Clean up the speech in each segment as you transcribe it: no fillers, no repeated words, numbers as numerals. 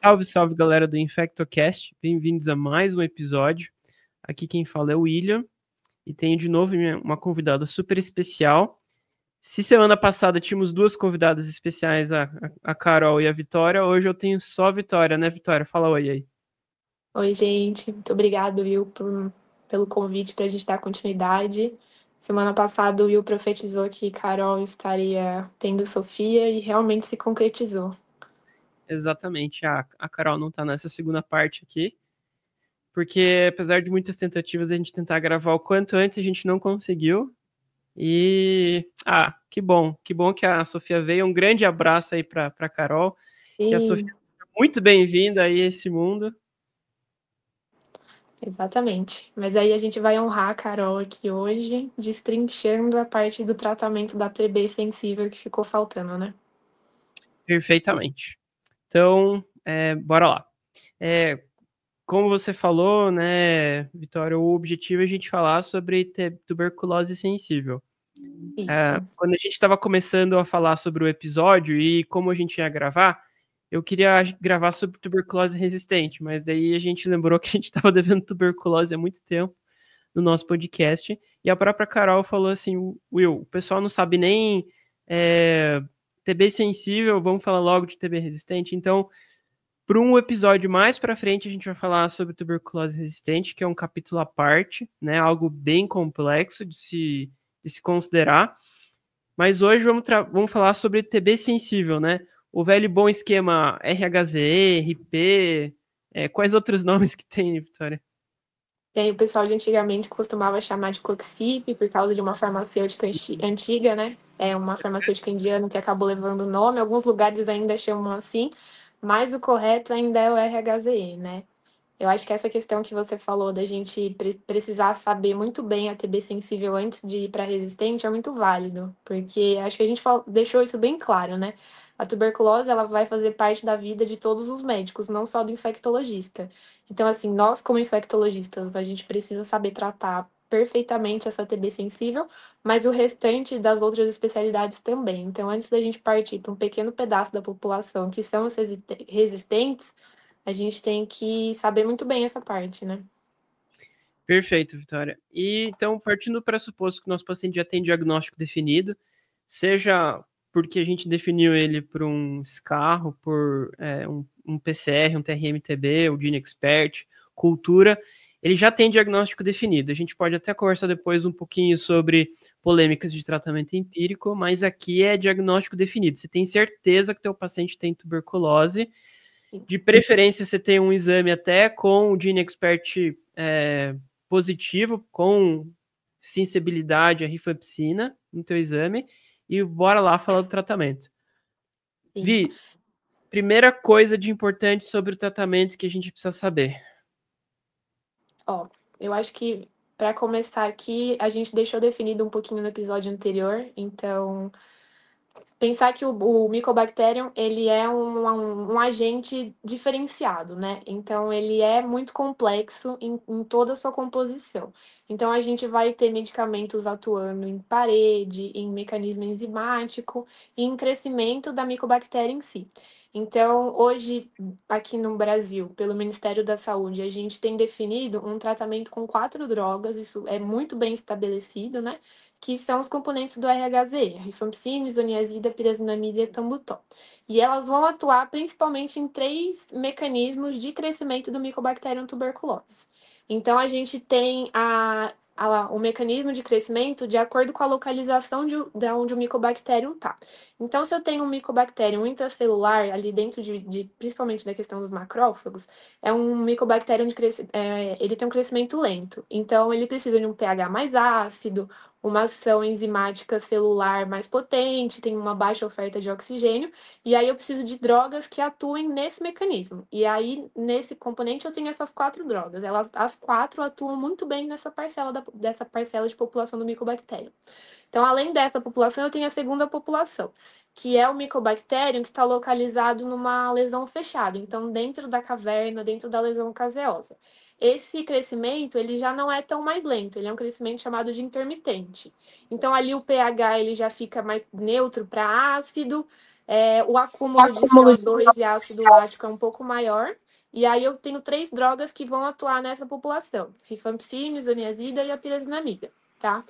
Salve, salve, galera do InfectoCast. Bem-vindos a mais um episódio. Aqui quem fala é o William e tenho de novo uma convidada super especial. Se semana passada tínhamos duas convidadas especiais, a Carol e a Vitória, hoje eu tenho só a Vitória, né, Vitória? Fala oi aí. Oi, gente. Muito obrigado, Will, pelo convite para a gente dar continuidade. Semana passada, o Will profetizou que Carol estaria tendo Sofia e realmente se concretizou. Exatamente, a Carol não tá nessa segunda parte aqui, porque apesar de muitas tentativas a gente tentar gravar o quanto antes, a gente não conseguiu. E, que bom que a Sofia veio. Um grande abraço aí para Carol, que a Sofia Sim, é muito bem-vinda aí a esse mundo. exatamente. Mas aí a gente vai honrar a Carol aqui hoje, destrinchando a parte do tratamento da TB sensível que ficou faltando, né? Perfeitamente. Então, bora lá. Como você falou, né, Vitória, o objetivo é a gente falar sobre tuberculose sensível. Isso. Quando a gente estava começando a falar sobre o episódio e como a gente ia gravar, eu queria gravar sobre tuberculose resistente, mas daí a gente lembrou que a gente estava devendo tuberculose há muito tempo no nosso podcast, e a própria Carol falou assim, Will, o pessoal não sabe nem TB sensível, vamos falar logo de TB resistente, então, para um episódio mais para frente, a gente vai falar sobre tuberculose resistente, que é um capítulo à parte, né, algo bem complexo de se considerar, mas hoje vamos falar sobre TB sensível, né, o velho e bom esquema RHZE, RP, quais outros nomes que tem, Vitória? E aí o pessoal de antigamente costumava chamar de Coxip por causa de uma farmacêutica antiga, né? É uma farmacêutica indiana que acabou levando o nome. Alguns lugares ainda chamam assim, mas o correto ainda é o RHZE, né? Eu acho que essa questão que você falou da gente precisar saber muito bem a TB sensível antes de ir para resistente é muito válido, porque acho que a gente deixou isso bem claro, né? A tuberculose ela vai fazer parte da vida de todos os médicos, não só do infectologista. Então, assim, nós como infectologistas, a gente precisa saber tratar perfeitamente essa TB sensível, mas o restante das outras especialidades também. Então, antes da gente partir para um pequeno pedaço da população que são os resistentes, a gente tem que saber muito bem essa parte, né? Perfeito, Vitória. E então, partindo do pressuposto que o nosso paciente já tem diagnóstico definido, seja porque a gente definiu ele por um SCARRO, por um PCR, um TRM-TB, o Gene Expert, cultura, ele já tem diagnóstico definido. A gente pode até conversar depois um pouquinho sobre polêmicas de tratamento empírico, mas aqui é diagnóstico definido. Você tem certeza que o teu paciente tem tuberculose, de preferência você tem um exame até com o Gene Expert positivo, com sensibilidade à rifapicina no teu exame, e bora lá falar do tratamento. Sim. Vi, primeira coisa de importante sobre o tratamento que a gente precisa saber. Ó, eu acho que para começar aqui, a gente deixou definido um pouquinho no episódio anterior, então pensar que o Mycobacterium, ele é um agente diferenciado, né? Então, ele é muito complexo em toda a sua composição. Então, a gente vai ter medicamentos atuando em parede, em mecanismo enzimático e em crescimento da Mycobactéria em si. Então, hoje, aqui no Brasil, pelo Ministério da Saúde, a gente tem definido um tratamento com 4 drogas, isso é muito bem estabelecido, né? Que são os componentes do RHZ, rifampicina, isoniazida, pirazinamida e etambutol. E elas vão atuar principalmente em 3 mecanismos de crescimento do Mycobacterium tuberculosis. Então, a gente tem o mecanismo de crescimento de acordo com a localização de onde o Mycobacterium está. Então, se eu tenho um Mycobacterium intracelular ali dentro principalmente da questão dos macrófagos, é um Mycobacterium ele tem um crescimento lento. Então, ele precisa de um pH mais ácido, uma ação enzimática celular mais potente, tem uma baixa oferta de oxigênio, e aí eu preciso de drogas que atuem nesse mecanismo. E aí, nesse componente, eu tenho essas 4 drogas. As 4 atuam muito bem nessa dessa parcela de população do Mycobacterium. Então, além dessa população, eu tenho a segunda população, que é o Mycobacterium que está localizado numa lesão fechada, então dentro da caverna, dentro da lesão caseosa. Esse crescimento, ele já não é tão mais lento, ele é um crescimento chamado de intermitente. Então, ali o pH ele já fica mais neutro para ácido, O acúmulo de CO2 e ácido lático é um pouco maior. E aí eu tenho 3 drogas que vão atuar nessa população: rifampicina, isoniazida e a pirazinamida, tá?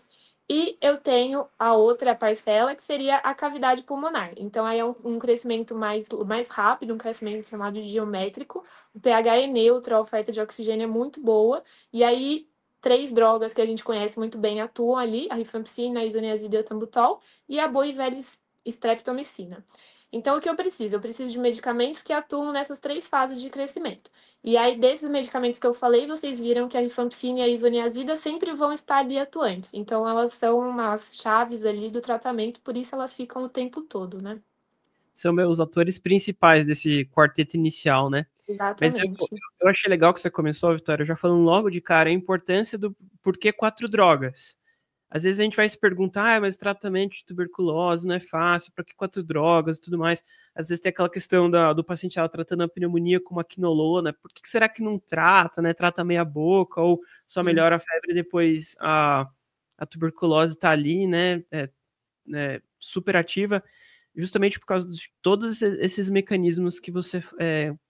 E eu tenho a outra parcela, que seria a cavidade pulmonar. Então, aí é um crescimento mais rápido, um crescimento chamado de geométrico. O pH é neutro, a oferta de oxigênio é muito boa. E aí, 3 drogas que a gente conhece muito bem atuam ali: a rifampicina, a isoniazida e o ethambutol, e a boa e velha streptomicina. Então, o que eu preciso? Eu preciso de medicamentos que atuam nessas 3 fases de crescimento. E aí, desses medicamentos que eu falei, vocês viram que a rifampicina e a isoniazida sempre vão estar ali atuantes. Então, elas são as chaves ali do tratamento, por isso elas ficam o tempo todo, né? São meus atores principais desse quarteto inicial, né? Mas Exatamente. eu achei legal que você começou, Vitória, já falando logo de cara a importância do porquê 4 drogas. Às vezes a gente vai se perguntar, mas tratamento de tuberculose não é fácil, para que 4 drogas e tudo mais. Às vezes tem aquela questão do paciente tratando a pneumonia com uma quinolona, por que será que não trata, né? Trata meia boca, ou só melhora a febre e depois a tuberculose está ali, né? Super ativa, justamente por causa de todos esses mecanismos que você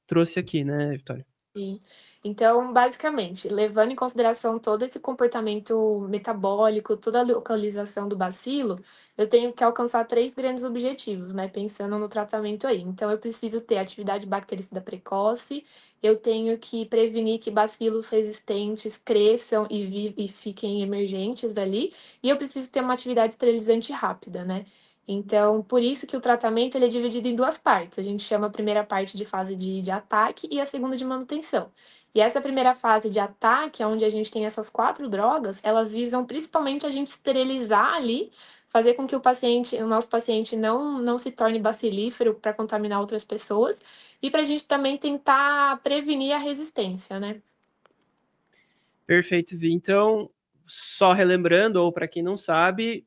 trouxe aqui, né, Vitória? Sim. Então, basicamente, levando em consideração todo esse comportamento metabólico, toda a localização do bacilo, eu tenho que alcançar 3 grandes objetivos, né? Pensando no tratamento aí. Então, eu preciso ter atividade bactericida precoce, eu tenho que prevenir que bacilos resistentes cresçam e fiquem emergentes ali, e eu preciso ter uma atividade esterilizante rápida, né? Então, por isso que o tratamento ele é dividido em 2 partes. A gente chama a primeira parte de fase de ataque e a segunda de manutenção. E essa primeira fase de ataque, onde a gente tem essas 4 drogas, elas visam principalmente a gente esterilizar ali, fazer com que o nosso paciente não se torne bacilífero para contaminar outras pessoas, e para a gente também tentar prevenir a resistência, né? Perfeito, Vi. Então, só relembrando, ou para quem não sabe,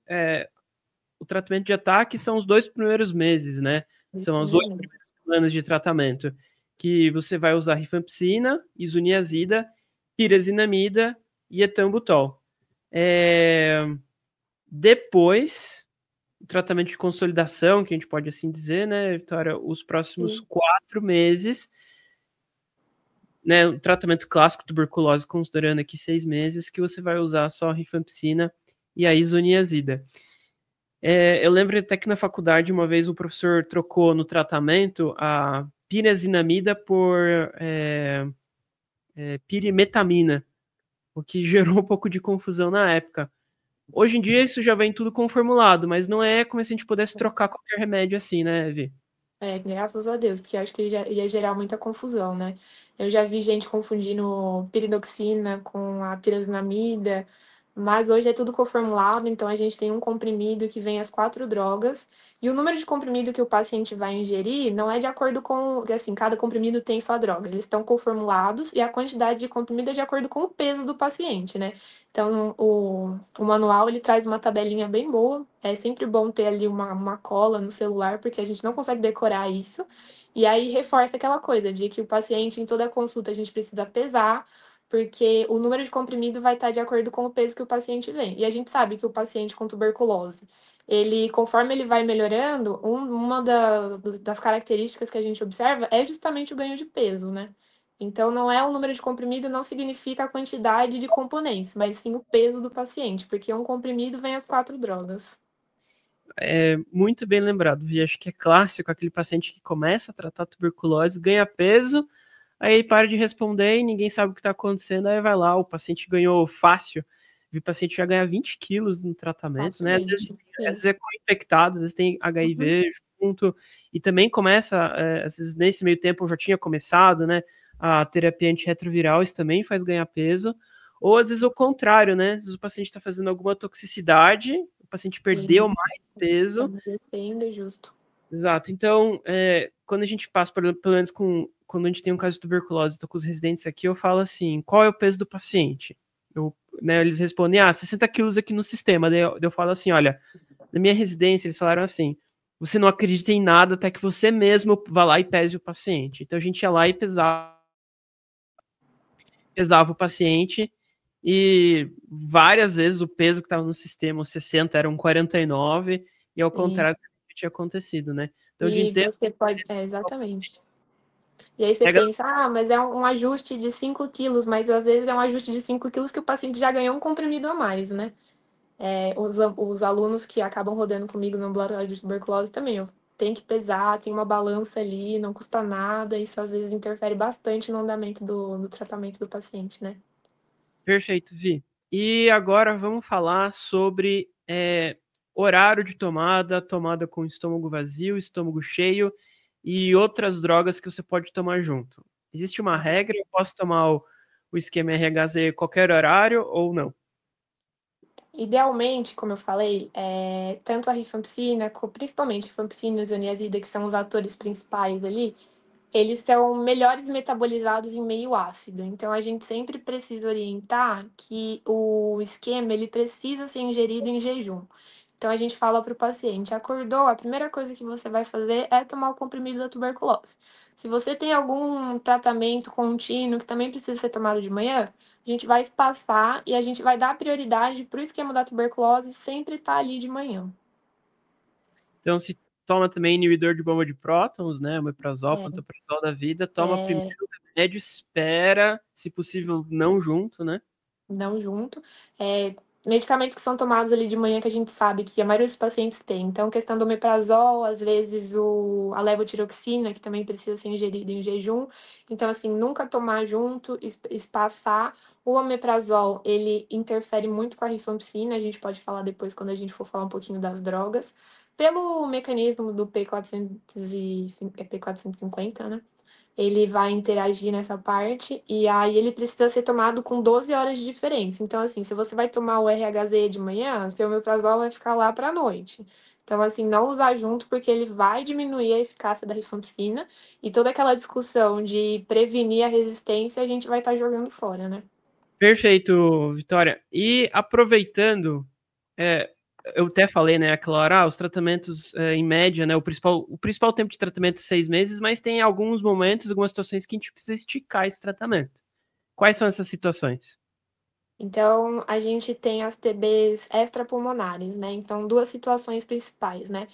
o tratamento de ataque são os 2 primeiros meses, né? São as 8 primeiras semanas de tratamento, que você vai usar rifampicina, isoniazida, pirazinamida e etambutol. Depois, o tratamento de consolidação, que a gente pode assim dizer, né, Vitória, os próximos 4 meses, né, o tratamento clássico tuberculose, considerando aqui 6 meses, que você vai usar só a rifampicina e a isoniazida. Eu lembro até que na faculdade, uma vez, o professor trocou no tratamento a pirazinamida por pirimetamina, o que gerou um pouco de confusão na época. Hoje em dia isso já vem tudo conformulado, mas não é como se a gente pudesse trocar qualquer remédio assim, né, Vi? Graças a Deus, porque acho que ia gerar muita confusão, né? Eu já vi gente confundindo piridoxina com a pirazinamida, mas hoje é tudo coformulado, então a gente tem um comprimido que vem as 4 drogas, e o número de comprimido que o paciente vai ingerir não é de acordo com, assim, cada comprimido tem sua droga, eles estão coformulados e a quantidade de comprimido é de acordo com o peso do paciente, né? Então, o manual, ele traz uma tabelinha bem boa. É sempre bom ter ali uma cola no celular, porque a gente não consegue decorar isso. E aí, reforça aquela coisa de que o paciente, em toda consulta, a gente precisa pesar, porque o número de comprimido vai estar de acordo com o peso que o paciente vem. E a gente sabe que o paciente com tuberculose, ele, conforme ele vai melhorando, uma das características que a gente observa é justamente o ganho de peso, né? Então, não é o número de comprimido, não significa a quantidade de componentes, mas sim o peso do paciente, porque um comprimido vem as 4 drogas. Muito bem lembrado, Vi. Acho que é clássico aquele paciente que começa a tratar tuberculose, ganha peso, aí para de responder e ninguém sabe o que está acontecendo, aí vai lá, o paciente ganhou fácil, o paciente já ganha 20 quilos no tratamento, né? Às vezes é co-infectado, às vezes tem HIV junto, e também começa, às vezes nesse meio tempo eu já tinha começado, né? A terapia antirretroviral, isso também faz ganhar peso, ou às vezes o contrário, né? Às vezes o paciente está fazendo alguma toxicidade, o paciente perdeu mais peso. Descendo, justo. Exato. Então, quando a gente passa, pelo menos quando a gente tem um caso de tuberculose, estou com os residentes aqui, eu falo assim, qual é o peso do paciente? Eles respondem, 60 quilos aqui no sistema. Daí eu falo assim, olha, na minha residência, eles falaram assim, você não acredita em nada até que você mesmo vá lá e pese o paciente. Então, a gente ia lá e pesava o paciente, e várias vezes o peso que estava no sistema, os 60 eram 49, e ao contrário do que tinha acontecido, né? Então, o dia E inteiro você pode. É, exatamente. E aí você pega. pensa, mas é um ajuste de 5 quilos, mas às vezes é um ajuste de 5 quilos que o paciente já ganhou um comprimido a mais, né? Os alunos que acabam rodando comigo no ambulatório de tuberculose também, eu tenho que pesar, tem uma balança ali, não custa nada, isso às vezes interfere bastante no andamento do tratamento do paciente, né? Perfeito, Vi. E agora vamos falar sobre horário de tomada, tomada com estômago vazio, estômago cheio e outras drogas que você pode tomar junto. Existe uma regra? Eu posso tomar o esquema RHZ qualquer horário ou não? Idealmente, como eu falei, tanto a rifampicina, principalmente a rifampicina e a isoniazida, que são os atores principais ali, eles são melhores metabolizados em meio ácido. Então, a gente sempre precisa orientar que o esquema ele precisa ser ingerido em jejum. Então, a gente fala para o paciente: acordou, a primeira coisa que você vai fazer é tomar o comprimido da tuberculose. Se você tem algum tratamento contínuo que também precisa ser tomado de manhã, a gente vai espaçar e a gente vai dar prioridade para o esquema da tuberculose sempre estar ali de manhã. Então, se toma também inibidor de bomba de prótons, né? Omeprazol, É, pantoprazol da vida, toma primeiro é, o remédio, espera, se possível, não junto, né? não junto. Medicamentos que são tomados ali de manhã que a gente sabe que a maioria dos pacientes tem. Então, questão do omeprazol, às vezes a levotiroxina, que também precisa ser ingerida em jejum. Então, assim, nunca tomar junto, espaçar. O omeprazol, ele interfere muito com a rifampicina, a gente pode falar depois quando a gente for falar um pouquinho das drogas. Pelo mecanismo do P450, né? Ele vai interagir nessa parte e aí ele precisa ser tomado com 12 horas de diferença. Então, assim, se você vai tomar o RHZ de manhã, o seu omeprazol vai ficar lá para a noite. Então, assim, não usar junto porque ele vai diminuir a eficácia da rifampicina e toda aquela discussão de prevenir a resistência a gente vai estar jogando fora, né? Perfeito, Vitória. E aproveitando, é, eu até falei, né, aquela hora, os tratamentos, em média, né, o principal tempo de tratamento é 6 meses, mas tem alguns momentos, algumas situações que a gente precisa esticar esse tratamento. Quais são essas situações? Então, a gente tem as TBs extrapulmonares, né? Então, duas situações principais, né?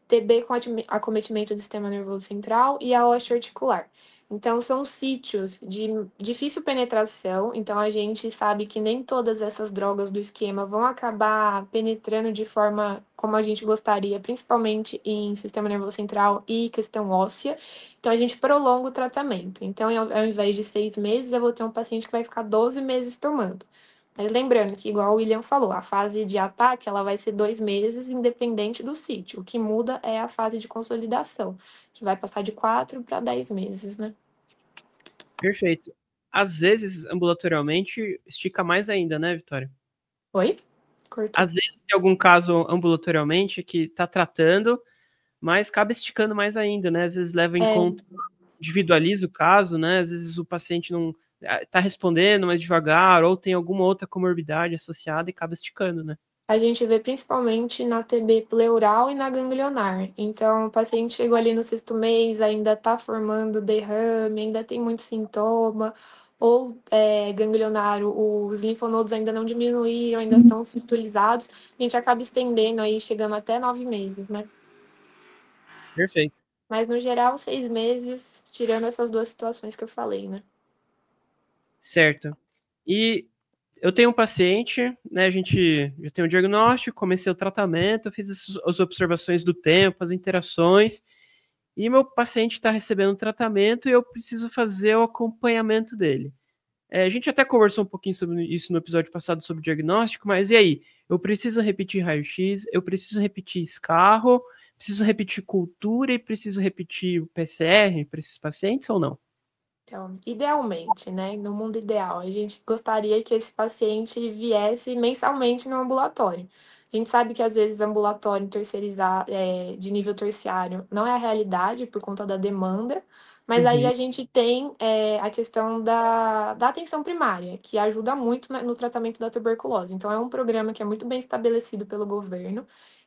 TB com acometimento do sistema nervoso central e a osteoarticular. Então, são sítios de difícil penetração, então a gente sabe que nem todas essas drogas do esquema vão acabar penetrando de forma como a gente gostaria, principalmente em sistema nervoso central e questão óssea. Então, a gente prolonga o tratamento. Então, ao invés de 6 meses, eu vou ter um paciente que vai ficar 12 meses tomando. Mas lembrando que, igual o William falou, a fase de ataque ela vai ser 2 meses, independente do sítio. O que muda é a fase de consolidação, que vai passar de 4 para 10 meses, né? Perfeito. Às vezes, ambulatorialmente, estica mais ainda, né, Vitória? Oi? Cortou. Às vezes tem algum caso ambulatorialmente que está tratando, mas acaba esticando mais ainda, né? Às vezes leva em É, conta, individualiza o caso, né? Às vezes o paciente não está respondendo mais devagar, ou tem alguma outra comorbidade associada e acaba esticando, né? a gente vê principalmente na TB pleural e na ganglionar. Então, o paciente chegou ali no sexto mês, ainda está formando derrame, ainda tem muito sintoma, ou ganglionário, os linfonodos ainda não diminuíram, ainda estão fistulizados, a gente acaba estendendo aí, chegando até 9 meses, né? Perfeito. Mas no geral, 6 meses, tirando essas duas situações que eu falei, né? Certo. E eu tenho um paciente, né? A gente já tem o diagnóstico, comecei o tratamento, fiz as observações do tempo, as interações, e meu paciente está recebendo tratamento e eu preciso fazer o acompanhamento dele. A gente até conversou um pouquinho sobre isso no episódio passado sobre diagnóstico, mas e aí? Eu preciso repetir raio-x, eu preciso repetir escarro, preciso repetir cultura e preciso repetir o PCR para esses pacientes ou não? Então, idealmente, né? No mundo ideal, a gente gostaria que esse paciente viesse mensalmente no ambulatório. A gente sabe que às vezes ambulatório terceirizado, de nível terciário não é a realidade por conta da demanda, mas aí Uhum. a gente tem a questão da atenção primária, que ajuda muito no tratamento da tuberculose. Então, é um programa que é muito bem estabelecido pelo governo.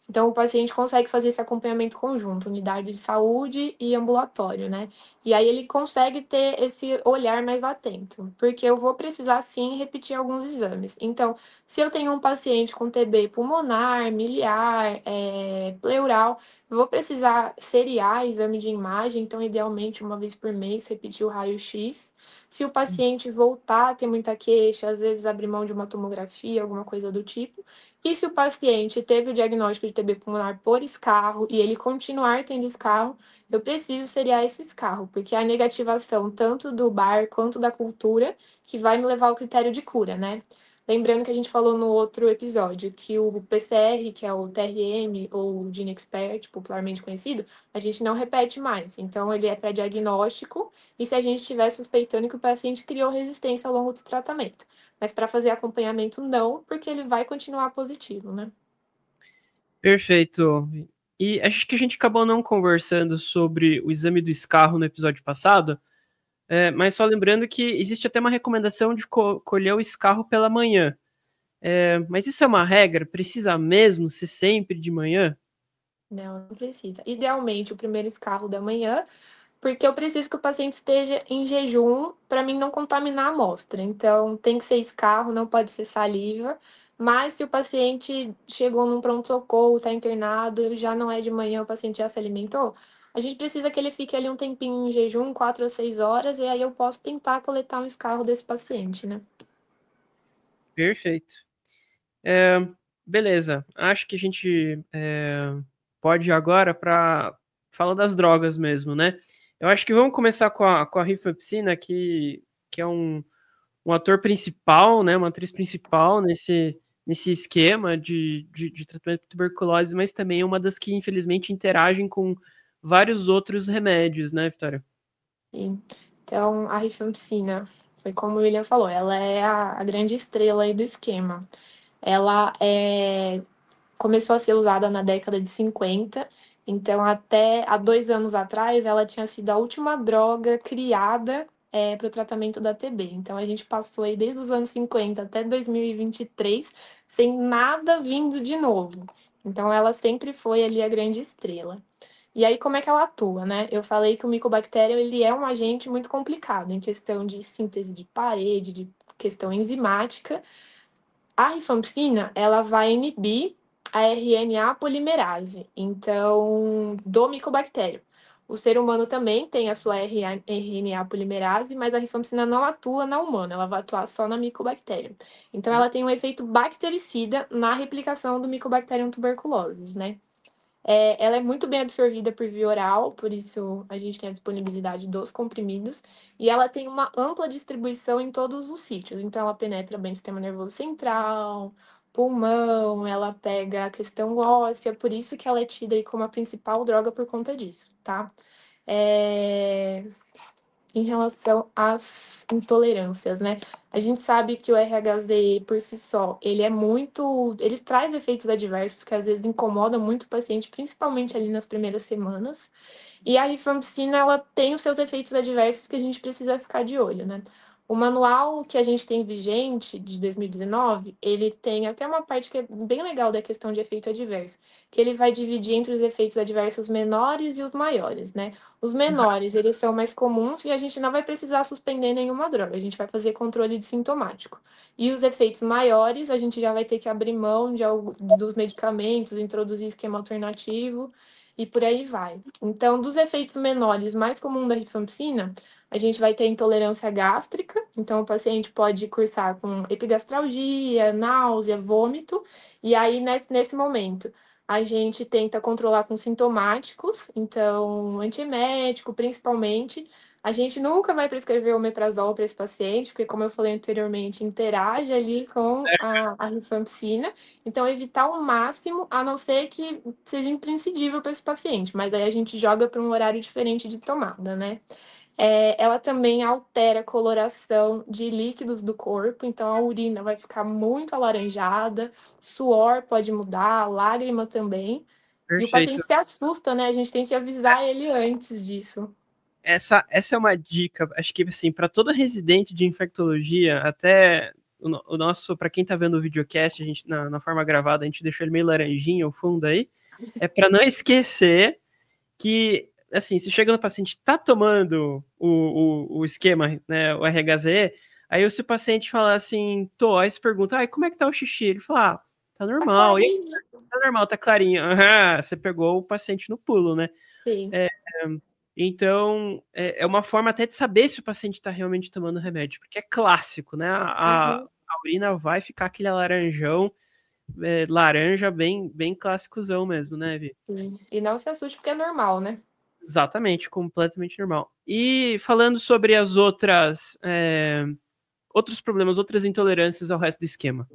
Então, o paciente consegue fazer esse acompanhamento conjunto, unidade de saúde e ambulatório, né? E aí ele consegue ter esse olhar mais atento, porque eu vou precisar sim repetir alguns exames. Então, se eu tenho um paciente com TB pulmonar, miliar, pleural, eu vou precisar seriar exame de imagem, então, idealmente, uma vez por mês, repetir o raio-x. Se o paciente voltar a ter muita queixa, às vezes abrir mão de uma tomografia, alguma coisa do tipo. E se o paciente teve o diagnóstico de TB pulmonar por escarro e ele continuar tendo escarro, eu preciso seriar esse escarro, porque é a negativação tanto do bar quanto da cultura que vai me levar ao critério de cura, né? Lembrando que a gente falou no outro episódio que o PCR, que é o TRM ou GeneXpert, popularmente conhecido, a gente não repete mais. Então, ele é para diagnóstico e se a gente estiver suspeitando que o paciente criou resistência ao longo do tratamento. Mas para fazer acompanhamento, não, porque ele vai continuar positivo, né? Perfeito. E acho que a gente acabou não conversando sobre o exame do escarro no episódio passado, mas só lembrando que existe até uma recomendação de colher o escarro pela manhã. Mas isso é uma regra? Precisa mesmo ser sempre de manhã? Não, não precisa. Idealmente, o primeiro escarro da manhã, porque eu preciso que o paciente esteja em jejum para mim não contaminar a amostra. Então, tem que ser escarro, não pode ser saliva. Mas se o paciente chegou num pronto-socorro, está internado, já não é de manhã, o paciente já se alimentou, a gente precisa que ele fique ali um tempinho em jejum, 4 a 6 horas, e aí eu posso tentar coletar um escarro desse paciente, né? Perfeito. Beleza. Acho que a gente pode ir agora para falar das drogas mesmo, né? Eu acho que vamos começar com a rifampicina, que é um ator principal, né, uma atriz principal nesse esquema de tratamento de tuberculose, mas também é uma das que, infelizmente, interagem com vários outros remédios, né, Vitória? Sim. Então, a rifampicina, foi como o William falou, ela é a grande estrela aí do esquema. Ela começou a ser usada na década de 50, então até há 2 anos atrás ela tinha sido a última droga criada para o tratamento da TB. Então a gente passou aí desde os anos 50 até 2023 sem nada vindo de novo. Então ela sempre foi ali a grande estrela. E aí, como é que ela atua, né? Eu falei que o Mycobacterium, ele é um agente muito complicado em questão de síntese de parede, de questão enzimática. A rifampicina, ela vai inibir a RNA polimerase, então, do Mycobacterium. O ser humano também tem a sua RNA polimerase, mas a rifampicina não atua na humana, ela vai atuar só na Mycobacterium. Então, ela tem um efeito bactericida na replicação do Mycobacterium tuberculosis, né? Ela é muito bem absorvida por via oral, por isso a gente tem a disponibilidade dos comprimidos, e ela tem uma ampla distribuição em todos os sítios. Então, ela penetra bem o sistema nervoso central, pulmão, ela pega a questão óssea, por isso que ela é tida aí como a principal droga por conta disso, tá? É, em relação às intolerâncias, né? A gente sabe que o RHZ por si só, ele traz efeitos adversos que às vezes incomodam muito o paciente, principalmente ali nas primeiras semanas. E a rifampicina, ela tem os seus efeitos adversos que a gente precisa ficar de olho, né? O manual que a gente tem vigente, de 2019, ele tem até uma parte que é bem legal da questão de efeito adverso, que ele vai dividir entre os efeitos adversos menores e os maiores, né? Os menores, eles são mais comuns e a gente não vai precisar suspender nenhuma droga, a gente vai fazer controle de sintomático. E os efeitos maiores, a gente já vai ter que abrir mão dos medicamentos, introduzir esquema alternativo e por aí vai. Então, dos efeitos menores mais comum da rifampicina, a gente vai ter intolerância gástrica, então o paciente pode cursar com epigastralgia, náusea, vômito, e aí nesse momento a gente tenta controlar com sintomáticos, então antiemético principalmente. A gente nunca vai prescrever omeprazol para esse paciente, porque como eu falei anteriormente, interage ali com a rifampicina. Então, evitar ao máximo, a não ser que seja imprescindível para esse paciente, mas aí a gente joga para um horário diferente de tomada, né? Ela também altera a coloração de líquidos do corpo, então a urina vai ficar muito alaranjada, suor pode mudar, lágrima também. E o Perfeito. paciente se assusta, né? A gente tem que avisar ele antes disso. Essa é uma dica, acho que assim, para todo residente de infectologia, até o nosso, para quem tá vendo o videocast, a gente na forma gravada, a gente deixou ele meio laranjinha o fundo aí. É para não esquecer que, assim, se chega no paciente tá tomando o esquema, né, o RHZ, aí se o paciente falar assim, aí você pergunta, como é que tá o xixi? Ele fala, tá Tá normal. E clarinho. tá normal, tá clarinho. Você pegou o paciente no pulo, né? Sim. Então, é uma forma até de saber se o paciente está realmente tomando remédio, porque é clássico, né? A urina vai ficar aquele laranjão, laranja bem clássicozão mesmo, né, Vi? Sim. E não se assuste porque é normal, né? Exatamente, completamente normal. E falando sobre as outros problemas, outras intolerâncias ao resto do esquema.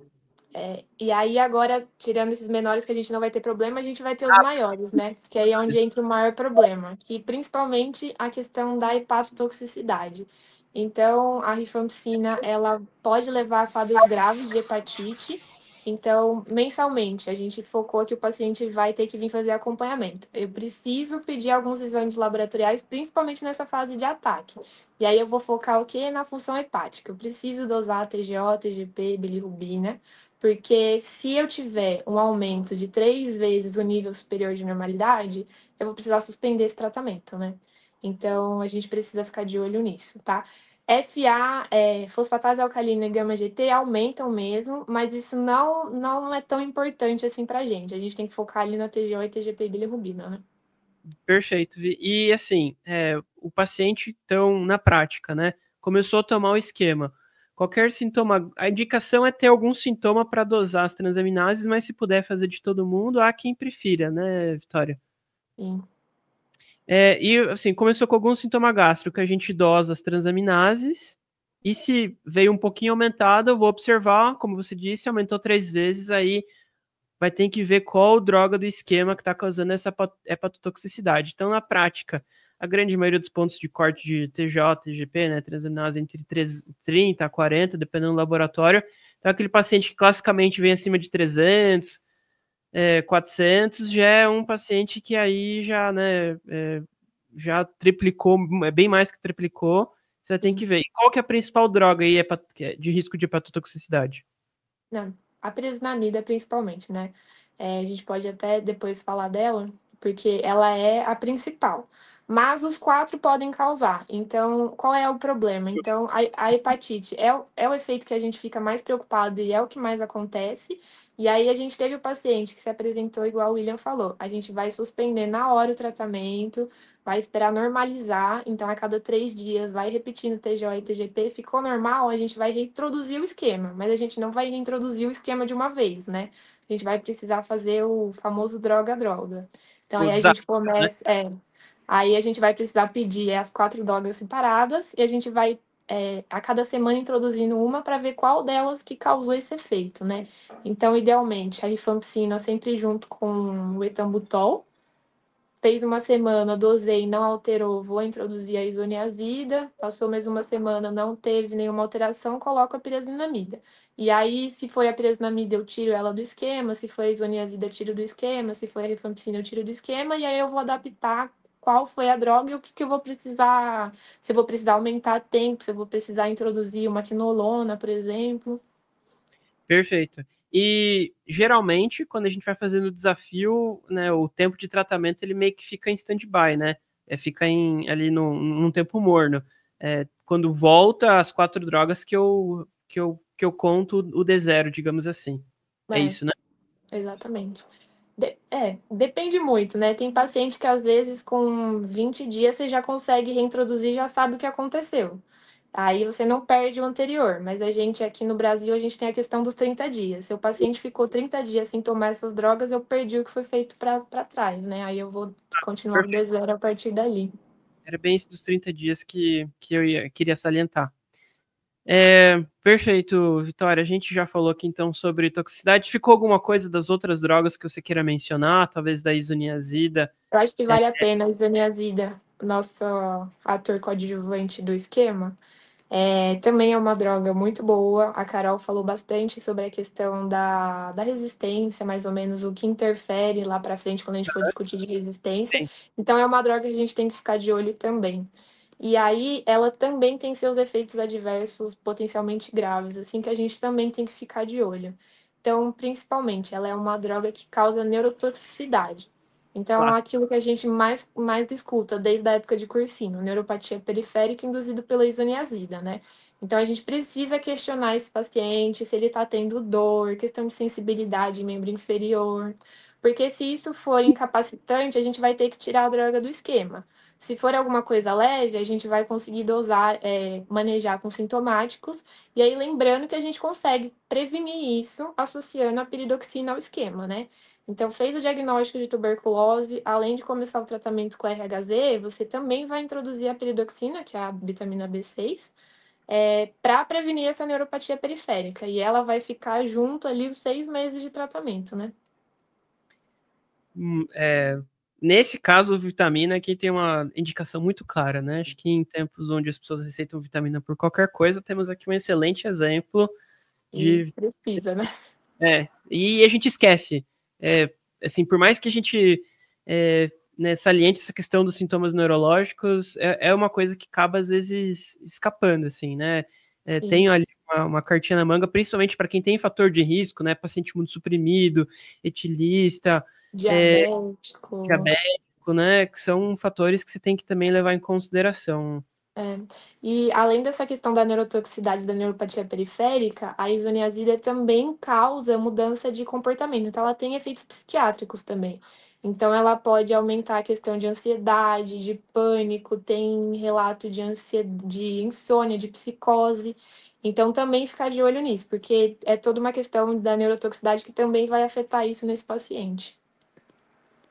E aí agora, tirando esses menores que a gente não vai ter problema, a gente vai ter os maiores, né? Que aí é onde entra o maior problema, que principalmente a questão da hepatotoxicidade. Então, a rifampicina, ela pode levar a quadros graves de hepatite. Então, mensalmente, a gente focou que o paciente vai ter que vir fazer acompanhamento. Eu preciso pedir alguns exames laboratoriais, principalmente nessa fase de ataque. E aí eu vou focar o quê? Na função hepática. Eu preciso dosar TGO, TGP, bilirrubina, porque se eu tiver um aumento de 3 vezes o nível superior de normalidade, eu vou precisar suspender esse tratamento, né? Então, a gente precisa ficar de olho nisso, tá? FA, fosfatase alcalina e gama-GT aumentam mesmo, mas isso não é tão importante assim pra gente. A gente tem que focar ali na TGO e TGP e bilirrubina, né? Perfeito, Vi. E assim, o paciente, então, na prática, né, começou a tomar o esquema. Qualquer sintoma, a indicação é ter algum sintoma para dosar as transaminases, mas se puder fazer de todo mundo, há quem prefira, né, Vitória? Sim. E assim, começou com algum sintoma gástrico, a gente dosa as transaminases, e se veio um pouquinho aumentado, eu vou observar, como você disse, aumentou 3 vezes, aí vai ter que ver qual droga do esquema que está causando essa hepatotoxicidade. Então, na prática, a grande maioria dos pontos de corte de TJ, TGP, né, transaminase entre 30 a 40, dependendo do laboratório. Então, aquele paciente que classicamente vem acima de 300, 400, já é um paciente que aí já, né, já triplicou, bem mais que triplicou. Você tem que ver. E qual que é a principal droga aí de risco de hepatotoxicidade? Não, a presinamida principalmente, né? A gente pode até depois falar dela, porque ela é a principal. Mas os quatro podem causar. Então, qual é o problema? Então, a hepatite é o efeito que a gente fica mais preocupado e é o que mais acontece. E aí, a gente teve o paciente que se apresentou igual o William falou. A gente vai suspender na hora o tratamento, vai esperar normalizar. Então, a cada 3 dias, vai repetindo TGO e TGP. Ficou normal, a gente vai reintroduzir o esquema, mas a gente não vai reintroduzir o esquema de uma vez, né? A gente vai precisar fazer o famoso droga-droga. Então, O aí a desafio, gente né? começa. Aí a gente vai precisar pedir as 4 drogas separadas e a gente vai. A cada semana introduzindo uma para ver qual delas que causou esse efeito, né? Então, idealmente, a rifampicina sempre junto com o etambutol, fez uma semana, dosei, não alterou, vou introduzir a isoniazida. Passou mais uma semana, não teve nenhuma alteração, coloco a pirazinamida. E aí, se foi a pirazinamida, eu tiro ela do esquema. Se foi a isoniazida, eu tiro do esquema. Se foi a rifampicina, eu tiro do esquema. E aí eu vou adaptar qual foi a droga e o que eu vou precisar. Se eu vou precisar aumentar tempo, se eu vou precisar introduzir uma quinolona, por exemplo. Perfeito. E geralmente, quando a gente vai fazendo o desafio, né, o tempo de tratamento ele meio que fica em stand-by, né? Fica ali num tempo morno. Quando volta as 4 drogas que eu conto o D0, digamos assim. É É, isso, né? exatamente. Depende muito, né? Tem paciente que às vezes com 20 dias você já consegue reintroduzir e já sabe o que aconteceu. Aí você não perde o anterior, mas a gente aqui no Brasil, a gente tem a questão dos 30 dias. Se o paciente ficou 30 dias sem tomar essas drogas, eu perdi o que foi feito para trás, né? Aí eu vou continuar do Perfeito. zero a partir dali. Era bem isso dos 30 dias que eu queria salientar. Perfeito, Vitória. A gente já falou aqui então sobre toxicidade. Ficou alguma coisa das outras drogas que você queira mencionar? Talvez da isoniazida? Eu acho que vale a pena a isoniazida, nosso ator coadjuvante do esquema. Também é uma droga muito boa. A Carol falou bastante sobre a questão da resistência, mais ou menos o que interfere lá para frente quando a gente for discutir de resistência. Sim. Então, é uma droga que a gente tem que ficar de olho também. E aí, ela também tem seus efeitos adversos potencialmente graves, assim que a gente também tem que ficar de olho. Então, principalmente, ela é uma droga que causa neurotoxicidade. Então, é Clássico. aquilo que a gente mais escuta desde a época de cursinho, neuropatia periférica induzida pela isoniazida, né? Então, a gente precisa questionar esse paciente, se ele está tendo dor, questão de sensibilidade em membro inferior, porque se isso for incapacitante, a gente vai ter que tirar a droga do esquema. Se for alguma coisa leve, a gente vai conseguir dosar, manejar com sintomáticos, e aí lembrando que a gente consegue prevenir isso associando a piridoxina ao esquema, né? Então, fez o diagnóstico de tuberculose, além de começar o tratamento com RHZ, você também vai introduzir a piridoxina, que é a vitamina B6, para prevenir essa neuropatia periférica. E ela vai ficar junto ali os 6 meses de tratamento, né? Nesse caso, vitamina aqui tem uma indicação muito clara, né? Acho que em tempos onde as pessoas receitam vitamina por qualquer coisa, temos aqui um excelente exemplo E de. precisa, né? E a gente esquece. Assim, por mais que a gente né, saliente essa questão dos sintomas neurológicos, é uma coisa que acaba às vezes escapando, assim, né? Tenho ali uma cartinha na manga, principalmente para quem tem fator de risco, né? Paciente imunossuprimido, etilista, Diabético. diabético, né? Que são fatores que você tem que também levar em consideração. E além dessa questão da neurotoxicidade da neuropatia periférica, a isoniazida também causa mudança de comportamento. Então, ela tem efeitos psiquiátricos também. Então, ela pode aumentar a questão de ansiedade, de pânico, tem relato de de insônia, de psicose. Então, também ficar de olho nisso, porque é toda uma questão da neurotoxicidade que também vai afetar isso nesse paciente.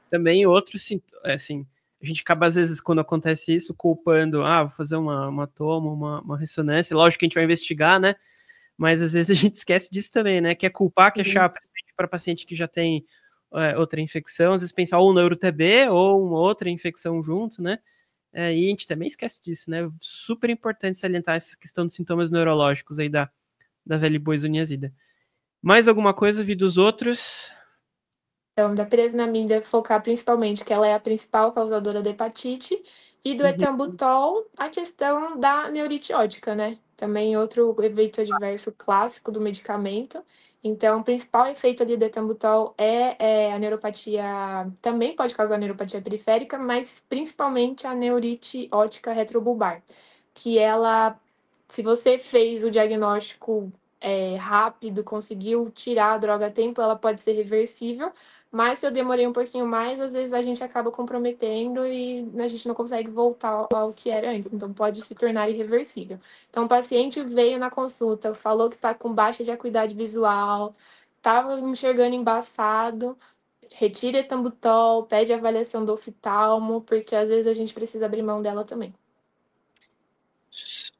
Também outros, assim, a gente acaba às vezes, quando acontece isso, culpando, vou fazer uma toma, uma ressonância, lógico que a gente vai investigar, né? Mas às vezes a gente esquece disso também, né? Que é culpar, que achar, principalmente para paciente que já tem outra infecção, às vezes pensar ou neuro-TB ou uma outra infecção junto, né? E a gente também esquece disso, né? Super importante salientar essa questão dos sintomas neurológicos aí da velha isoniazida. Mais alguma coisa, vi dos outros? Então, da presinamida, focar principalmente que ela é a principal causadora da hepatite, e do Uhum. etambutol, a questão da neurite ótica, né? Também outro efeito adverso clássico do medicamento. Então, o principal efeito ali do etambutol é a neuropatia, também pode causar neuropatia periférica, mas principalmente a neurite ótica retrobulbar, que ela, se você fez o diagnóstico rápido, conseguiu tirar a droga a tempo, ela pode ser reversível, mas se eu demorei um pouquinho mais, às vezes a gente acaba comprometendo e a gente não consegue voltar ao que era antes. Então, pode se tornar irreversível. Então, o paciente veio na consulta, falou que está com baixa de acuidade visual, estava enxergando embaçado, retira etambutol, pede avaliação do oftalmo, porque às vezes a gente precisa abrir mão dela também.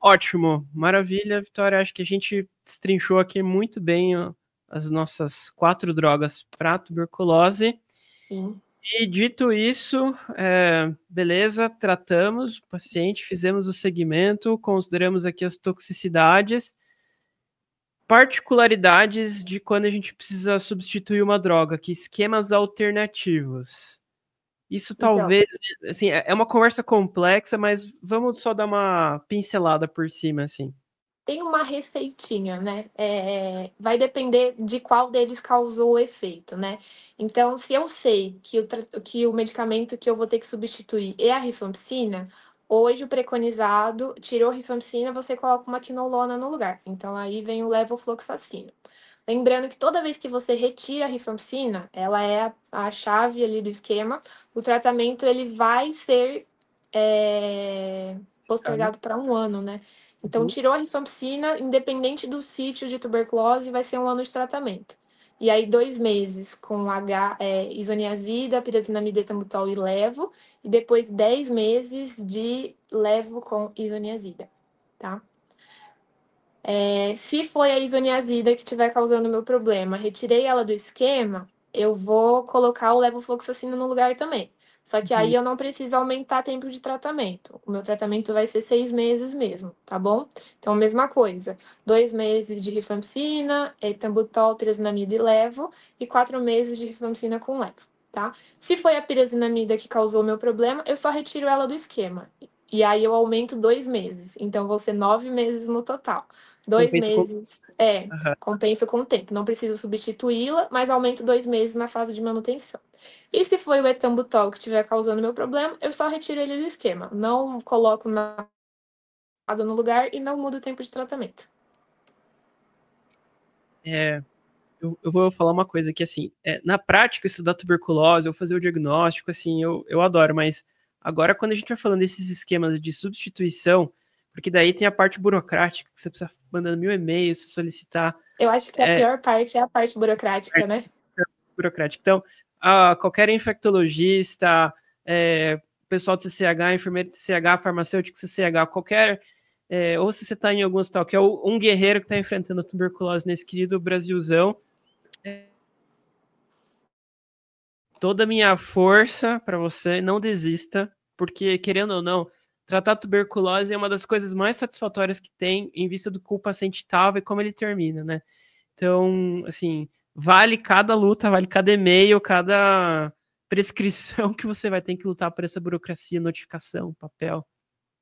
Ótimo, maravilha, Vitória. Acho que a gente destrinchou aqui muito bem as nossas 4 drogas para tuberculose. Sim. E dito isso, beleza, tratamos o paciente, fizemos o segmento, consideramos aqui as toxicidades, particularidades de quando a gente precisa substituir uma droga, que esquemas alternativos. Isso Então, talvez, assim, é uma conversa complexa, mas vamos só dar uma pincelada por cima, assim. tem uma receitinha, né? Vai depender de qual deles causou o efeito, né? Então, se eu sei que o medicamento que eu vou ter que substituir é a rifampicina, hoje o preconizado, tirou a rifampicina, você coloca uma quinolona no lugar. Então, aí vem o levofloxacina. Lembrando que toda vez que você retira a rifampicina, ela é a chave ali do esquema, o tratamento ele vai ser postergado para 1 ano, né? Então, Uhum. tirou a rifampicina, independente do sítio de tuberculose, vai ser 1 ano de tratamento. E aí, 2 meses com isoniazida, pirazinamida, etambutol e levo, e depois 10 meses de levo com isoniazida, tá? Se foi a isoniazida que estiver causando o meu problema, retirei ela do esquema, eu vou colocar o levofloxacina no lugar também. Só que aí eu não preciso aumentar tempo de tratamento. O meu tratamento vai ser 6 meses mesmo, tá bom? Então, mesma coisa. 2 meses de rifampicina, etambutol, pirazinamida e levo, e 4 meses de rifampicina com levo, tá? Se foi a pirazinamida que causou o meu problema, eu só retiro ela do esquema. E aí eu aumento 2 meses. Então, vão ser 9 meses no total. Dois Compensa com meses. Aham. Compensa com o tempo. Não preciso substituí-la, mas aumento 2 meses na fase de manutenção. E se foi o etambutol que estiver causando meu problema, eu só retiro ele do esquema. Não coloco nada no lugar e não mudo o tempo de tratamento. Eu vou falar uma coisa aqui, assim, na prática, estudar tuberculose, ou fazer o diagnóstico, assim, eu adoro, mas agora quando a gente vai falando desses esquemas de substituição, porque daí tem a parte burocrática, que você precisa mandando 1000 e-mails, solicitar, Eu acho que a pior parte é a parte burocrática, né? burocrática. Então, qualquer infectologista, pessoal do CCH, enfermeiro do CCH, farmacêutico do CCH, qualquer, ou se você está em algum hospital, que é um guerreiro que está enfrentando a tuberculose nesse querido Brasilzão, toda a minha força para você, não desista, porque, querendo ou não, tratar tuberculose é uma das coisas mais satisfatórias que tem em vista do que o paciente estava e como ele termina, né? Então, assim, vale cada luta, vale cada e-mail, cada prescrição que você vai ter que lutar por essa burocracia, notificação, papel.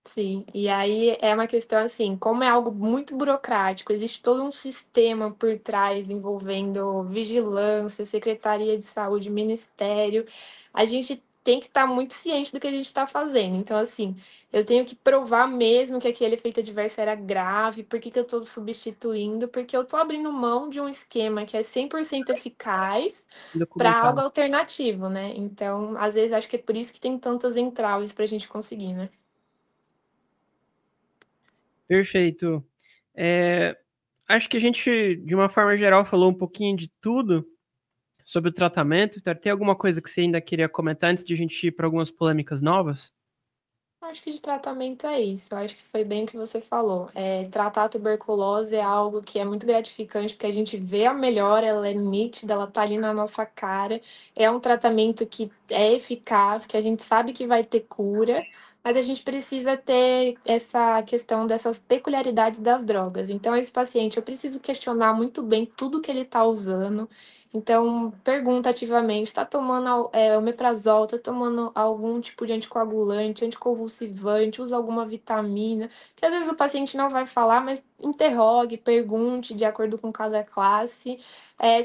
Sim, e aí é uma questão assim, como é algo muito burocrático, existe todo um sistema por trás envolvendo vigilância, Secretaria de Saúde, Ministério, a gente tem que estar muito ciente do que a gente está fazendo. Então, assim, eu tenho que provar mesmo que aquele efeito adverso era grave, por que que eu estou substituindo, porque eu estou abrindo mão de um esquema que é 100% eficaz para algo Documentado. alternativo, né? Então, às vezes, acho que é por isso que tem tantas entraves para a gente conseguir, né? Perfeito. Acho que a gente, de uma forma geral, falou um pouquinho de tudo sobre o tratamento. Tem alguma coisa que você ainda queria comentar antes de a gente ir para algumas polêmicas novas? Acho que de tratamento é isso. Eu acho que foi bem o que você falou. Tratar a tuberculose é algo que é muito gratificante, porque a gente vê a melhora, ela é nítida, ela tá ali na nossa cara. É um tratamento que é eficaz, que a gente sabe que vai ter cura, mas a gente precisa ter essa questão dessas peculiaridades das drogas. Então, esse paciente, eu preciso questionar muito bem tudo que ele está usando. Então, pergunta ativamente, está tomando omeprazol, está tomando algum tipo de anticoagulante, anticonvulsivante, usa alguma vitamina, que às vezes o paciente não vai falar, mas interrogue, pergunte de acordo com cada classe.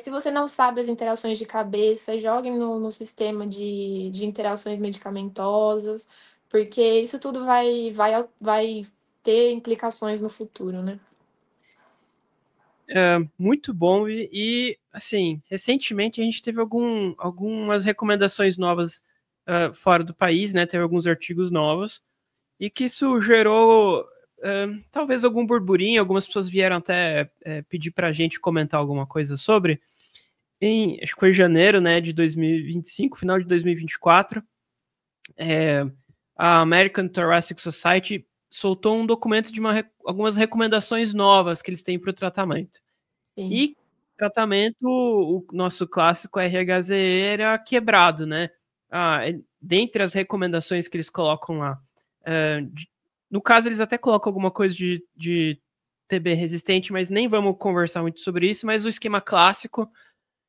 Se você não sabe as interações de cabeça, jogue no sistema de interações medicamentosas, porque isso tudo vai ter implicações no futuro, né? Muito bom assim, recentemente a gente teve algumas recomendações novas fora do país, né? Teve alguns artigos novos e que isso gerou talvez algum burburinho. Algumas pessoas vieram até pedir para a gente comentar alguma coisa sobre. Acho que foi janeiro, né, de 2025, final de 2024, a American Thoracic Society soltou um documento de algumas recomendações novas que eles têm para o tratamento. Sim. E tratamento, o nosso clássico RHZE era quebrado, né? Dentre as recomendações que eles colocam lá, no caso eles até colocam alguma coisa de TB resistente, mas nem vamos conversar muito sobre isso, mas o esquema clássico,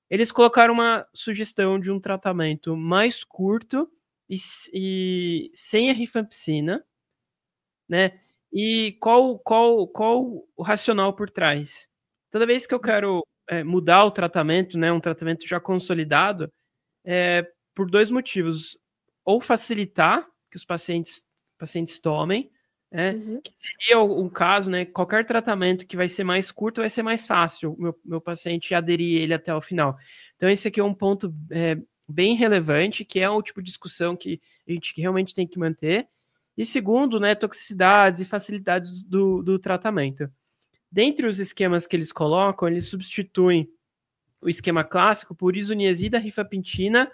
eles colocaram uma sugestão de um tratamento mais curto e sem a rifampicina, né? E qual o racional por trás? Toda vez que eu quero mudar o tratamento, né, um tratamento já consolidado, por dois motivos. Ou facilitar que os pacientes tomem, Uhum. que seria um caso, né, qualquer tratamento que vai ser mais curto vai ser mais fácil meu paciente aderir ele até o final. Então esse aqui é um ponto bem relevante, que é um tipo de discussão que a gente realmente tem que manter. E segundo, né, toxicidades e facilidades do tratamento. Dentre os esquemas que eles colocam, eles substituem o esquema clássico por isoniazida, rifampicina,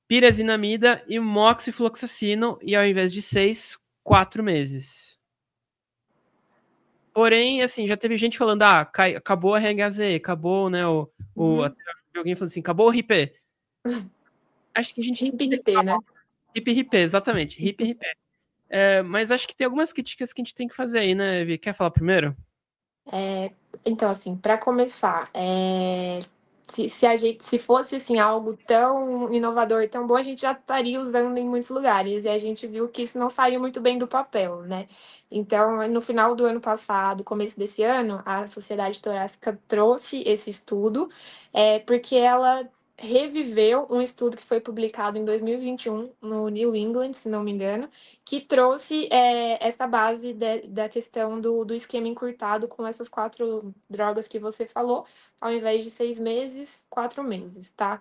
pirazinamida e moxifloxacino, e ao invés de 6, 4 meses. Porém, assim, já teve gente falando, acabou a RHZ, acabou, né, Uhum. até alguém falando assim, acabou o RIP. Acho que a gente tem que RIP, né? RIP, exatamente, RIP. Mas acho que tem algumas críticas que a gente tem que fazer aí, né, Vi? Quer falar primeiro? Então, assim, para começar, se fosse assim, algo tão inovador, tão bom, a gente já estaria usando em muitos lugares. E a gente viu que isso não saiu muito bem do papel, né? Então, no final do ano passado, começo desse ano, a Sociedade Torácica trouxe esse estudo, porque ela reviveu um estudo que foi publicado em 2021 no New England, se não me engano, que trouxe essa base da questão do esquema encurtado com essas 4 drogas que você falou, ao invés de 6 meses, 4 meses, tá?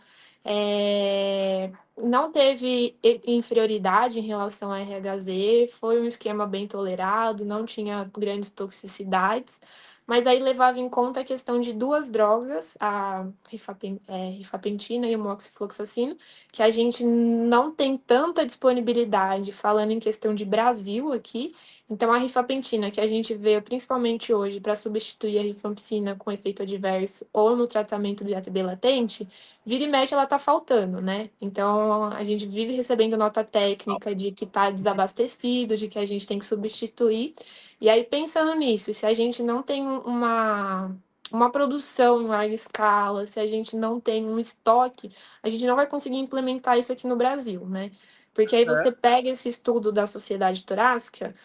Não teve inferioridade em relação ao RHZ, foi um esquema bem tolerado, não tinha grandes toxicidades, mas aí levava em conta a questão de 2 drogas, a rifapentina e o moxifloxacino, que a gente não tem tanta disponibilidade, falando em questão de Brasil aqui. Então, a rifapentina, que a gente vê principalmente hoje para substituir a rifampicina com efeito adverso ou no tratamento de ATB latente, vira e mexe ela está faltando, né? Então, a gente vive recebendo nota técnica de que está desabastecido, de que a gente tem que substituir. E aí, pensando nisso, se a gente não tem uma produção em larga escala, se a gente não tem um estoque, a gente não vai conseguir implementar isso aqui no Brasil, né? Porque aí você pega esse estudo da Sociedade Torácica,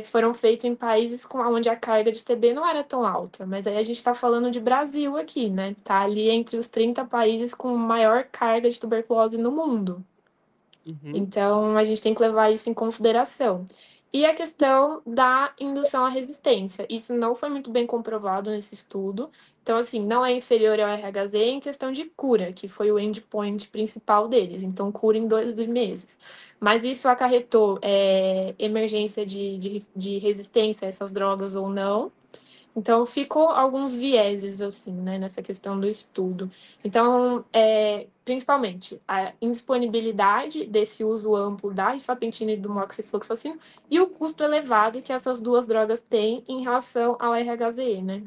foram feitos em países onde a carga de TB não era tão alta, mas aí a gente está falando de Brasil aqui, né? Tá ali entre os 30 países com maior carga de tuberculose no mundo. Uhum. Então, a gente tem que levar isso em consideração. E a questão da indução à resistência. Isso não foi muito bem comprovado nesse estudo. Então, assim, não é inferior ao RHZ em questão de cura, que foi o endpoint principal deles. Então, cura em 2 meses. Mas isso acarretou emergência de resistência a essas drogas ou não. Então, ficou alguns vieses, assim, né, nessa questão do estudo. Então, principalmente, a indisponibilidade desse uso amplo da rifapentina e do moxifloxacino e o custo elevado que essas 2 drogas têm em relação ao RHZE, né?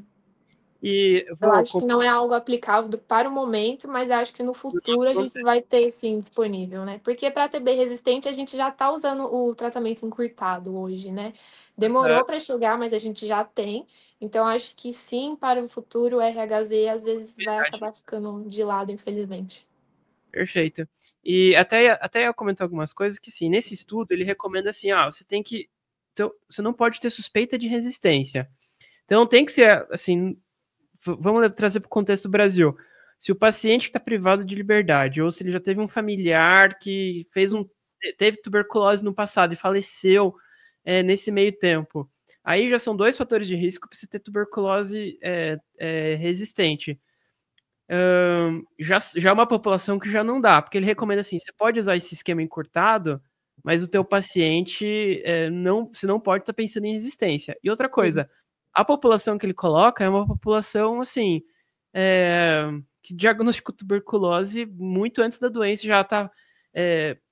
E eu Eu vou acho que não é algo aplicável para o momento, mas acho que no no futuro nosso a gente vai ter, sim, disponível, né? Porque para TB resistente a gente já está usando o tratamento encurtado hoje, né? contexto. Demorou para chegar, mas a gente já tem. Então, acho que sim, para o futuro, o RHZ às vezes vai acabar ficando de lado, infelizmente. Perfeito. E até eu comentar algumas coisas que, sim, nesse estudo ele recomenda assim, você tem que, então, você não pode ter suspeita de resistência. Então tem que ser, assim, vamos trazer para o contexto do Brasil. Se o paciente está privado de liberdade, ou se ele já teve um familiar que teve tuberculose no passado e faleceu nesse meio tempo, aí já são 2 fatores de risco para você ter tuberculose resistente. Já é uma população que já não dá, porque ele recomenda assim, você pode usar esse esquema encurtado, mas o teu paciente você não pode estar pensando em resistência. E outra Sim. coisa, a população que ele coloca é uma população assim que diagnosticou tuberculose muito antes da doença já está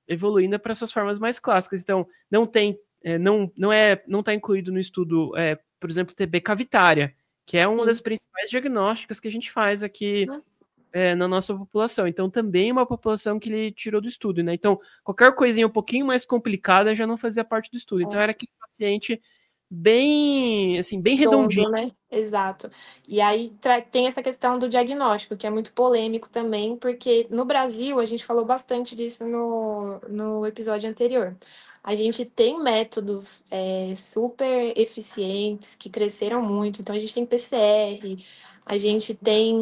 evoluindo para suas formas mais clássicas. Então não tem não está incluído no estudo, por exemplo, TB cavitária, que é um Sim. dos principais diagnósticos que a gente faz aqui na nossa população. Então, também é uma população que ele tirou do estudo, né? Então, qualquer coisinha um pouquinho mais complicada já não fazia parte do estudo. Então, era aquele paciente bem, assim, bem redondinho. Redondo, né? Exato. E aí tem essa questão do diagnóstico, que é muito polêmico também, porque no Brasil, a gente falou bastante disso no episódio anterior. A gente tem métodos super eficientes que cresceram muito. Então, a gente tem PCR, a gente tem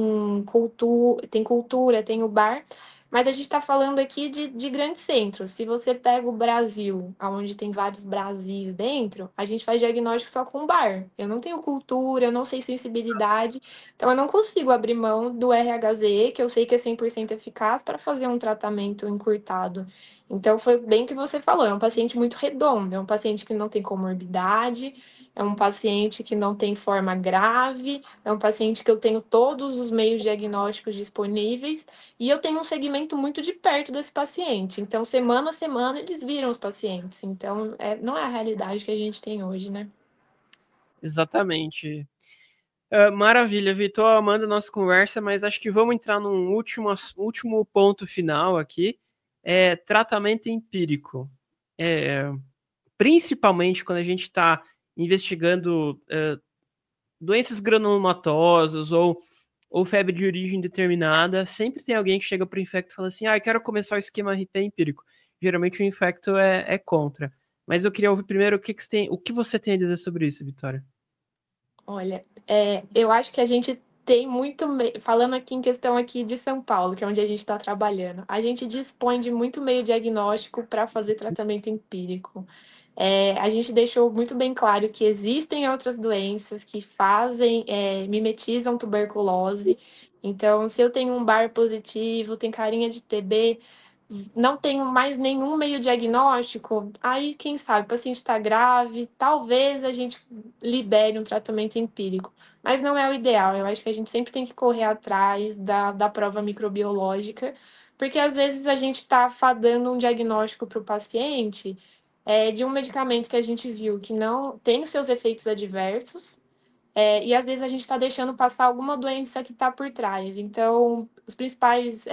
cultura, tem o bar. Mas a gente está falando aqui de grandes centros. Se você pega o Brasil, onde tem vários Brasis dentro, a gente faz diagnóstico só com bar. Eu não tenho cultura, eu não sei sensibilidade, então eu não consigo abrir mão do RHZ, que eu sei que é 100% eficaz, para fazer um tratamento encurtado. Então foi bem o que você falou, é um paciente muito redondo, é um paciente que não tem comorbidade, é um paciente que não tem forma grave, é um paciente que eu tenho todos os meios diagnósticos disponíveis. E eu tenho um segmento muito de perto desse paciente. Então, semana a semana, eles viram os pacientes. Então, não é a realidade que a gente tem hoje, né? Exatamente. Maravilha, Vitor, amando a nossa conversa, mas acho que vamos entrar num último ponto final aqui, tratamento empírico. Principalmente quando a gente está investigando doenças granulomatosas ou ou febre de origem determinada, sempre tem alguém que chega para o infecto e fala assim, eu quero começar o esquema RP empírico. Geralmente o infecto é contra. Mas eu queria ouvir primeiro o que você tem a dizer sobre isso, Vitória. Olha, eu acho que a gente tem muito, falando aqui em questão aqui de São Paulo, que é onde a gente está trabalhando, a gente dispõe de muito meio diagnóstico para fazer tratamento empírico. A gente deixou muito bem claro que existem outras doenças que mimetizam tuberculose. Então, se eu tenho um bar positivo, tem carinha de TB, não tenho mais nenhum meio diagnóstico, aí quem sabe, o paciente está grave, talvez a gente libere um tratamento empírico, mas não é o ideal. Eu acho que a gente sempre tem que correr atrás da prova microbiológica, porque às vezes a gente está fadando um diagnóstico para o paciente de um medicamento que a gente viu que não tem os seus efeitos adversos, e às vezes a gente está deixando passar alguma doença que está por trás. Então, os principais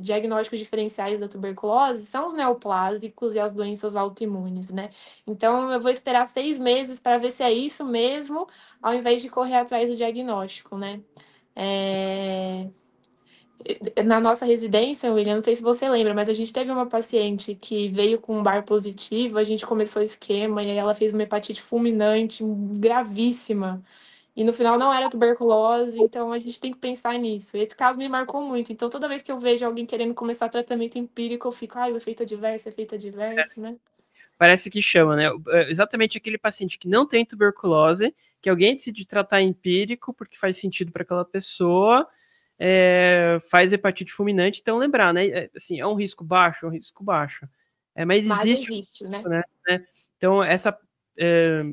diagnósticos diferenciais da tuberculose são os neoplásicos e as doenças autoimunes, né? Então, eu vou esperar 6 meses para ver se é isso mesmo, ao invés de correr atrás do diagnóstico, né? Na nossa residência, William, não sei se você lembra, mas a gente teve uma paciente que veio com um bar positivo, a gente começou o esquema e aí ela fez uma hepatite fulminante gravíssima. E no final não era tuberculose, então a gente tem que pensar nisso. Esse caso me marcou muito. Então, toda vez que eu vejo alguém querendo começar tratamento empírico, eu fico, o efeito adverso, né? Parece que chama, né? Exatamente aquele paciente que não tem tuberculose, que alguém decide tratar empírico, porque faz sentido para aquela pessoa, faz hepatite fulminante. Então, lembrar, né? Assim, é um risco baixo, mas existe, né? Então,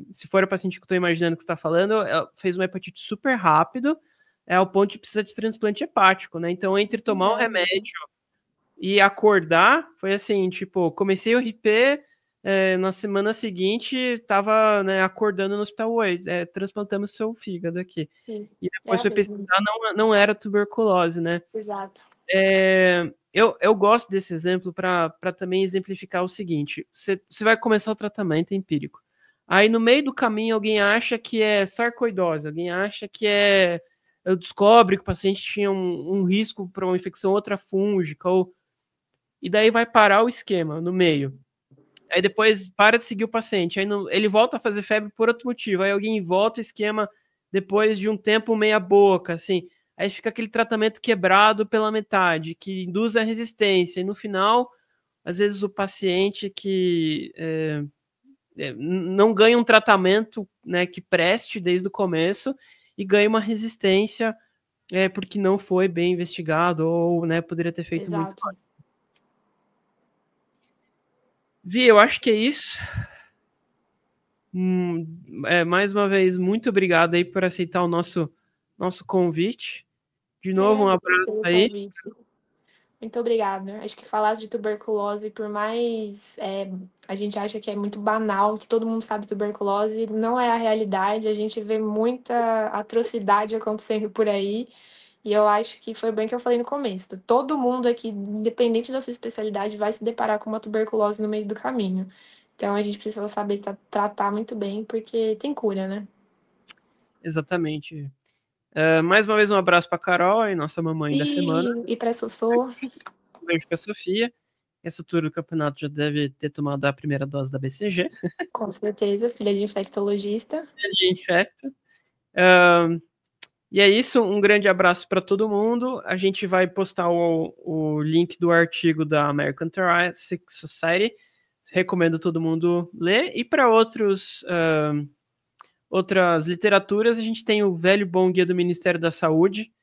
se for a paciente que eu estou imaginando que você está falando, ela fez uma hepatite super rápido, ao ponto de precisar de transplante hepático, né? Então, entre tomar um remédio e acordar, foi assim, tipo, comecei o RP, na semana seguinte, estava, né, acordando no hospital, transplantamos seu fígado aqui. Sim, e depois foi pesquisar, não era tuberculose, né? Exato. Eu gosto desse exemplo para também exemplificar o seguinte: você vai começar o tratamento empírico. Aí no meio do caminho alguém acha que é sarcoidose, alguém acha que descobre que o paciente tinha um risco para uma infecção outra fúngica, e daí vai parar o esquema no meio. Aí depois para de seguir o paciente, aí ele volta a fazer febre por outro motivo, aí alguém volta o esquema depois de um tempo meia boca, assim. Aí fica aquele tratamento quebrado pela metade, que induz a resistência, e no final, às vezes o paciente que não ganha um tratamento, né, que preste desde o começo e ganha uma resistência porque não foi bem investigado ou, né, poderia ter feito muito mais. Vi, eu acho que é isso. Mais uma vez, muito obrigado aí por aceitar o nosso convite. De novo, um abraço aí. Muito obrigada. Acho que falar de tuberculose, por mais a gente acha que é muito banal, que todo mundo sabe tuberculose, não é a realidade. A gente vê muita atrocidade acontecendo por aí. E eu acho que foi bem que eu falei no começo. Todo mundo aqui, independente da sua especialidade, vai se deparar com uma tuberculose no meio do caminho. Então a gente precisa saber tratar muito bem, porque tem cura, né? Exatamente. Mais uma vez, um abraço para Carol, e nossa mamãe da semana. E para a Sossô. Um beijo para a Sofia. Essa altura do campeonato já deve ter tomado a primeira dose da BCG. Com certeza, filha de infectologista. Filha de infecto. E é isso, um grande abraço para todo mundo. A gente vai postar o link do artigo da American Thoracic Society. Recomendo todo mundo ler. E para outras literaturas, a gente tem o velho bom guia do Ministério da Saúde,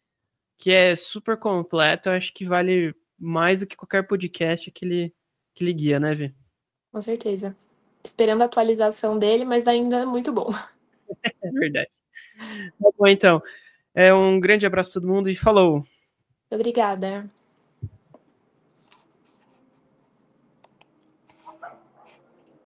que é super completo. Acho que vale mais do que qualquer podcast que ele guia, né, Vi? Com certeza. Esperando a atualização dele, mas ainda é muito bom. É verdade. Tá bom, então. Um grande abraço para todo mundo e falou! Obrigada.